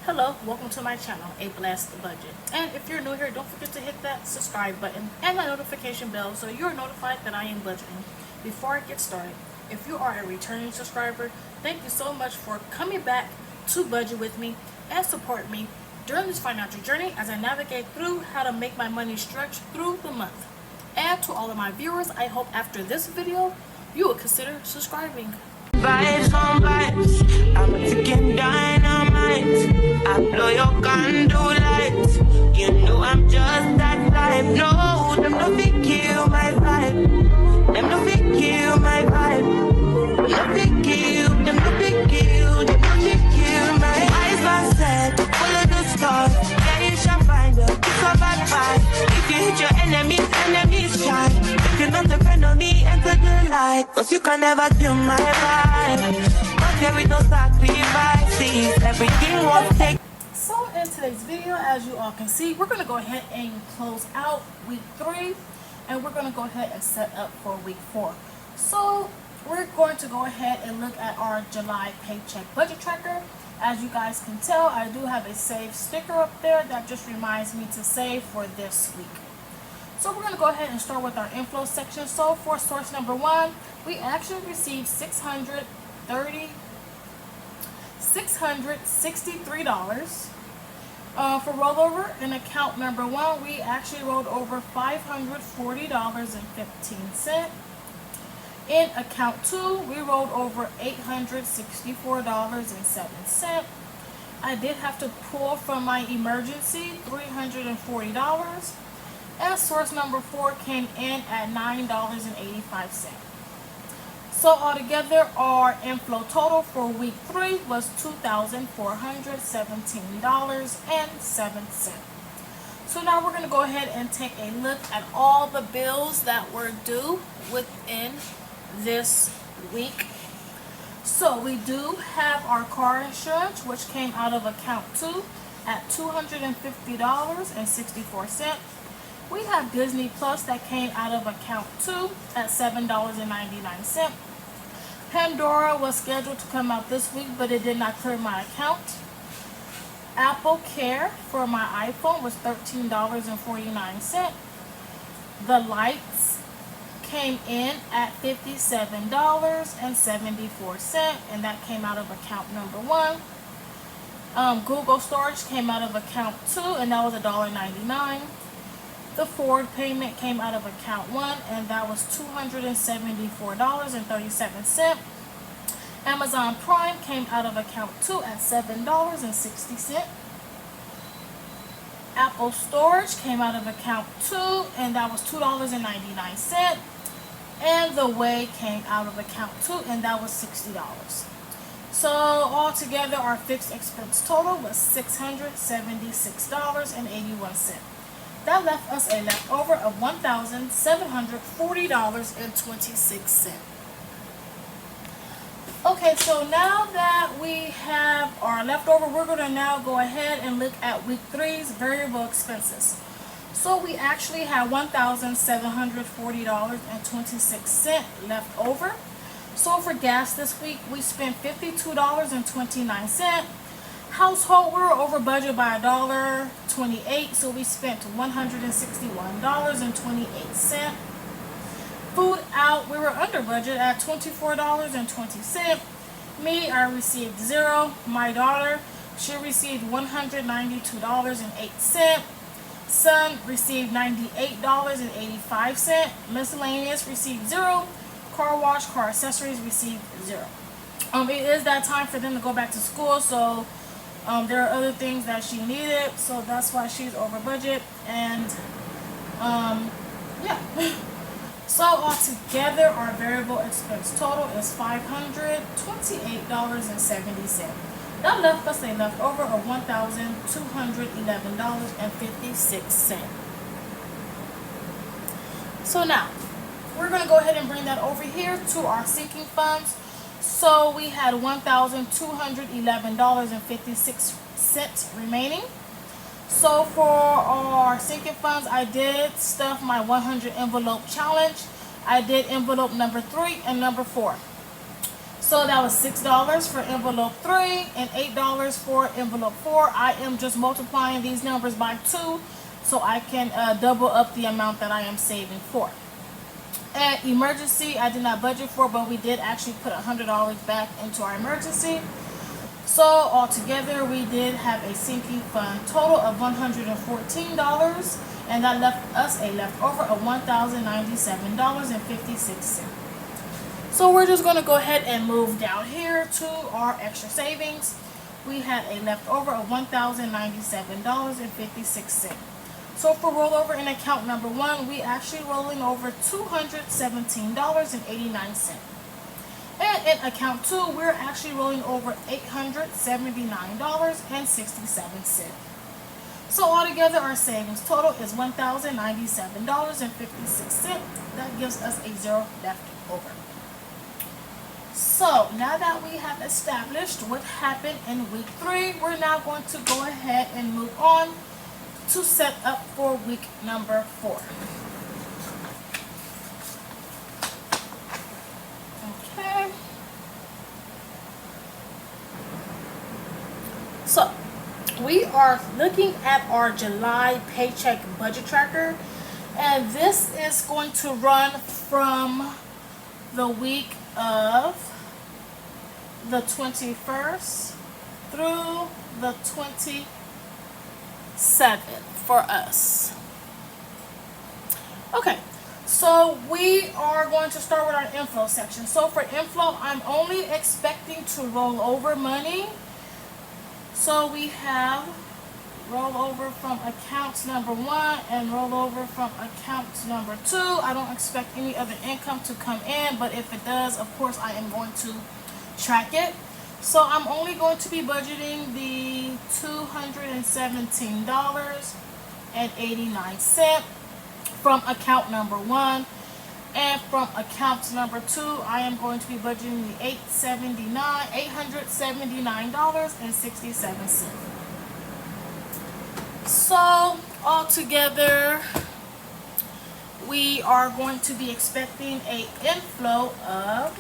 Hello, welcome to my channel, A Blessed Budget. And if you're new here, don't forget to hit that subscribe button and the notification bell so you're notified that I am budgeting. Before I get started, if you are a returning subscriber, thank you so much for coming back to budget with me and support me during this financial journey as I navigate through how to make my money stretch through the month. And to all of my viewers, I hope after this video, you will consider subscribing. Vibes on vibes, I'm a ticking dynamite. I blow your candle light. You know I'm just that type. No, them no fit kill my vibe. Them no fit kill my vibe. Them no fit kill. Them no fit kill. Them no fit kill my eyes. Are set, full of the stars. Yeah, you shall find her. It's a bad vibe. If you hit your enemies shine. If you're not a friend of me, enter the light. Cause you can never kill my vibe. But there is no sacrifices. Everything was taken. So in today's video, as you all can see, we're going to go ahead and close out week 3 and we're going to go ahead and set up for week 4. So we're going to go ahead and look at our July paycheck budget tracker. As you guys can tell, I do have a save sticker up there that just reminds me to save for this week. So we're going to go ahead and start with our inflow section. So for source number 1, we actually received $663. For rollover in account number 1, we actually rolled over $540.15. In account 2, we rolled over $864.07. I did have to pull from my emergency $340. And source number 4 came in at $9.85. So altogether, our inflow total for week 3 was $2,417.07. So now we're going to go ahead and take a look at all the bills that were due within this week. So we do have our car insurance, which came out of account 2 at $250.64. We have Disney Plus that came out of account 2 at $7.99. Pandora was scheduled to come out this week, but it did not clear my account. Apple Care for my iPhone was $13.49. The lights came in at $57.74, and that came out of account number 1. Google Storage came out of account 2, and that was $1.99. The Ford payment came out of account 1, and that was $274.37. Amazon Prime came out of account 2 at $7.60. Apple Storage came out of account 2, and that was $2.99. And the Way came out of account 2, and that was $60. So altogether, our fixed expense total was $676.81. That left us a leftover of $1,740.26. Okay, so now that we have our leftover, we're going to now go ahead and look at week 3's variable expenses. So we actually have $1,740.26 left over. So for gas this week, we spent $52.29. Household, we were over budget by $1.28, so we spent $161.28. Food out, we were under budget at $24.20. Me, I received 0. My daughter, she received $192.08. Son received $98.85. Miscellaneous received 0. Car wash, car accessories received 0. It is that time for them to go back to school, so there are other things that she needed, so that's why she's over budget. And yeah. So altogether, our variable expense total is $528.70. That left us a leftover of $1,211.56. So now, we're going to go ahead and bring that over here to our sinking funds. So we had $1,211.56 remaining. So for our sinking funds, I did stuff my 100 envelope challenge. I did envelope number 3 and number 4. So So that was $6 for envelope 3 and $8 for envelope 4. I am just multiplying these numbers by 2 so I can double up the amount that I am saving for. And emergency, I did not budget for, but we did actually put $100 back into our emergency. So altogether, we did have a sinking fund total of $114, and that left us a leftover of $1,097.56. So we're just going to go ahead and move down here to our extra savings. We had a leftover of $1,097.56. So for rollover in account number 1, we actually rolling over $217.89. And in account 2, we're actually rolling over $879.67. So altogether, our savings total is $1,097.56. That gives us a 0 left over. So now that we have established what happened in week 3, we're now going to go ahead and move on to set up for week number 4. Okay. So we are looking at our July paycheck budget tracker, and this is going to run from the week of the 21st through the 27th for us. Okay, so we are going to start with our inflow section. So for inflow, I'm only expecting to roll over money. So we have roll over from account number 1 and roll over from account number 2. I don't expect any other income to come in, but if it does, of course, I am going to track it. So I'm only going to be budgeting the $217.89 from account number 1. And from account number 2, I am going to be budgeting the $879.67. So altogether, we are going to be expecting an inflow of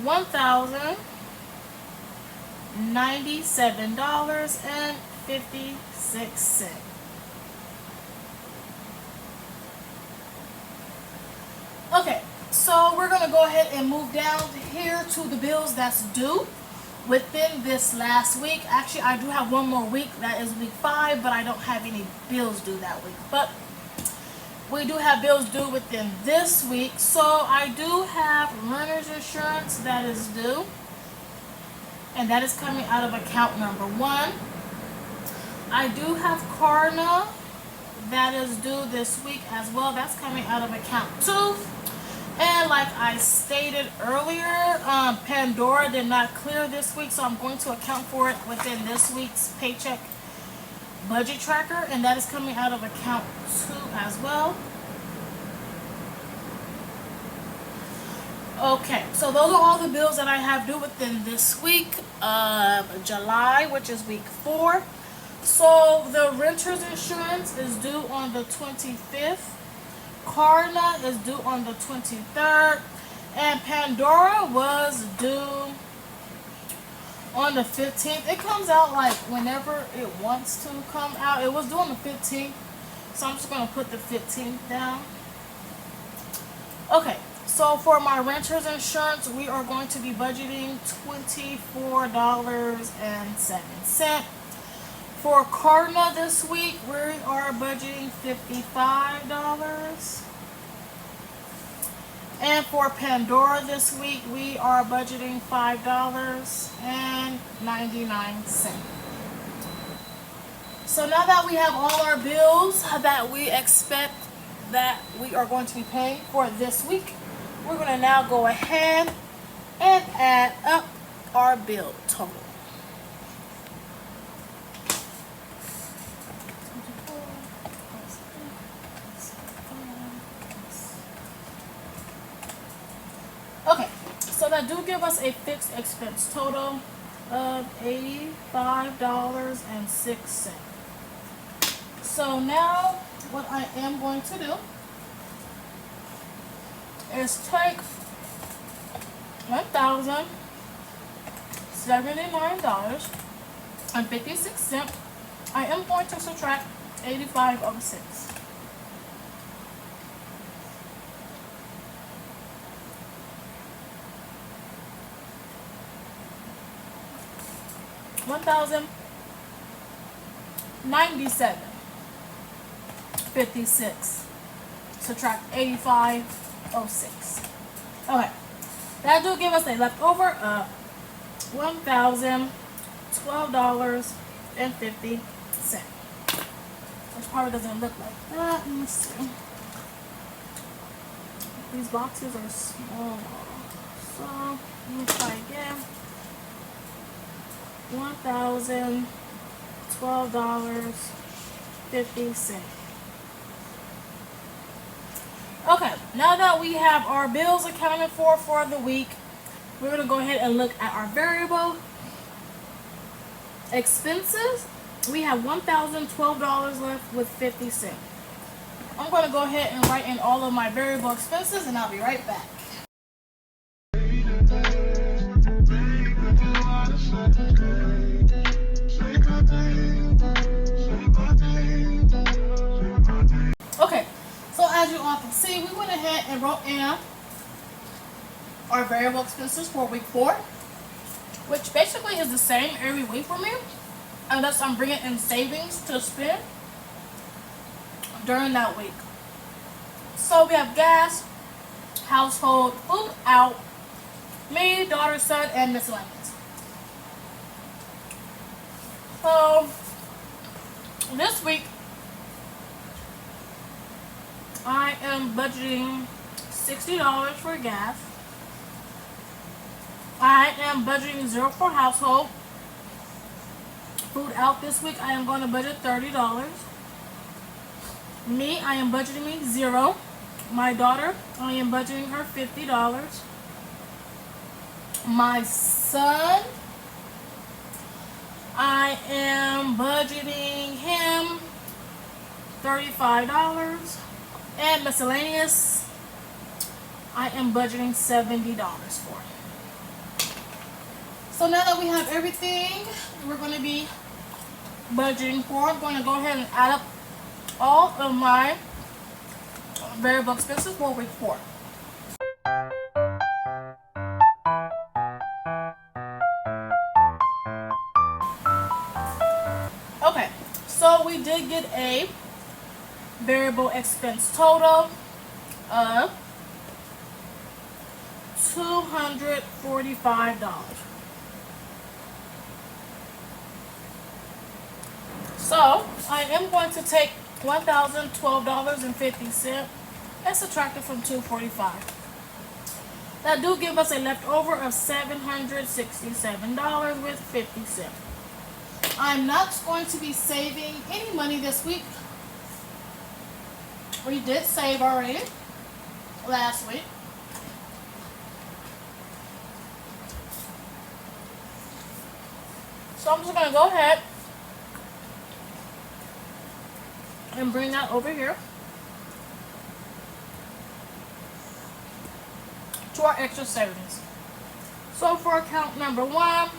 $1,097.56. Okay, so we're going to go ahead and move down here to the bills that's due within this last week. Actually, I do have one more week, that is week 5, but I don't have any bills due that week. But we do have bills due within this week. So I do have renter's insurance that is due, and that is coming out of account number 1. I do have Carna that is due this week as well. That's coming out of account 2. And like I stated earlier, Pandora did not clear this week, so I'm going to account for it within this week's paycheck budget tracker, and that is coming out of account 2 as well. Okay, so those are all the bills that I have due within this week of July, which is week 4. So the renter's insurance is due on the 25th. Carna is due on the 23rd. And Pandora was due on the 15th. It comes out like whenever it wants to come out. It was due on the 15th. So I'm just going to put the 15th down. Okay, so for my renter's insurance, we are going to be budgeting $24.07. For Carna this week, we are budgeting $55. And for Pandora this week, we are budgeting $5.99. So now that we have all our bills that we expect that we are going to be paying for this week, we're going to now go ahead and add up our bill total. Okay, so that do give us a fixed expense total of $85.06. So now what I am going to do is take $1,079.56. I am going to subtract 85 over 6. $1,097.56. Subtract 85.06. Okay, that do give us a leftover of $1,012.50. Which probably doesn't look like that. Let me see. These boxes are small, so let me try again. $1,012.50. Okay, now that we have our bills accounted for the week, we're going to go ahead and look at our variable expenses. We have $1,012 left with 50 cents. I'm going to go ahead and write in all of my variable expenses, and I'll be right back. Okay, so as you all can see, we went ahead and wrote in our variable expenses for week 4, which basically is the same every week for me, unless I'm bringing in savings to spend during that week. So we have gas, household, food out, me, daughter, son, and miscellaneous. So this week I am budgeting $60 for gas. I am budgeting 0 for household. Food out this week, I am going to budget $30. Me, I am budgeting me 0. My daughter, I am budgeting her $50. My son, I am budgeting him $35. And miscellaneous, I am budgeting $70 for. So now that we have everything we're going to be budgeting for, I'm going to go ahead and add up all of my variable expenses for week 4. Okay, so we did get a variable expense total of $245. So I am going to take $1,012.50 and subtract it from $245. That do give us a leftover of $767 with 50 cents. I'm not going to be saving any money this week. We did save already last week. So I'm just going to go ahead and bring that over here to our extra savings. So for account number 1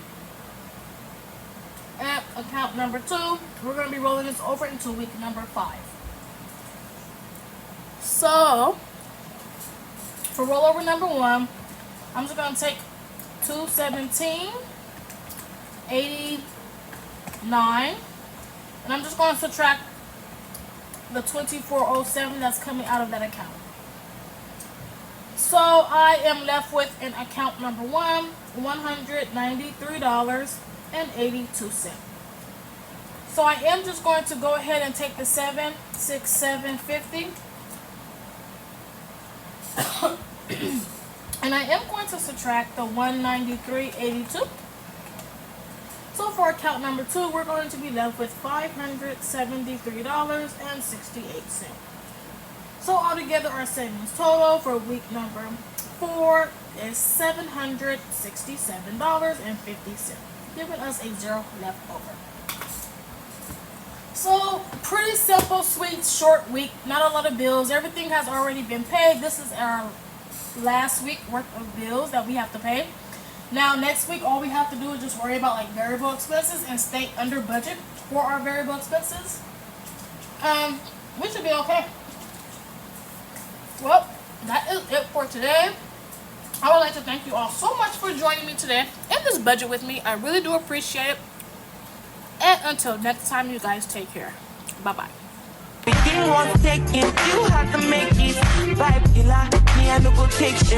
and account number 2, we're going to be rolling this over into week number 5. So for rollover number 1, I'm just going to take $217.89, and I'm just going to subtract the $24.07 that's coming out of that account. So I am left with in account number 1, $193.82. So I am just going to go ahead and take the $767.50 and I am going to subtract the $193.82. So for account number 2, we're going to be left with $573.68. So altogether, our savings total for week number 4 is $767.50, giving us a 0 left over. So pretty simple, sweet, short week. Not a lot of bills. Everything has already been paid. This is our last week worth of bills that we have to pay. Now next week, all we have to do is just worry about like variable expenses and stay under budget for our variable expenses. We should be okay. Well, that is it for today. I would like to thank you all so much for joining me today in this budget with me. I really do appreciate it. And until next time, you guys take care. Bye-bye. Everything was taken, you had to make it. Vibe killer, me I no go take shit.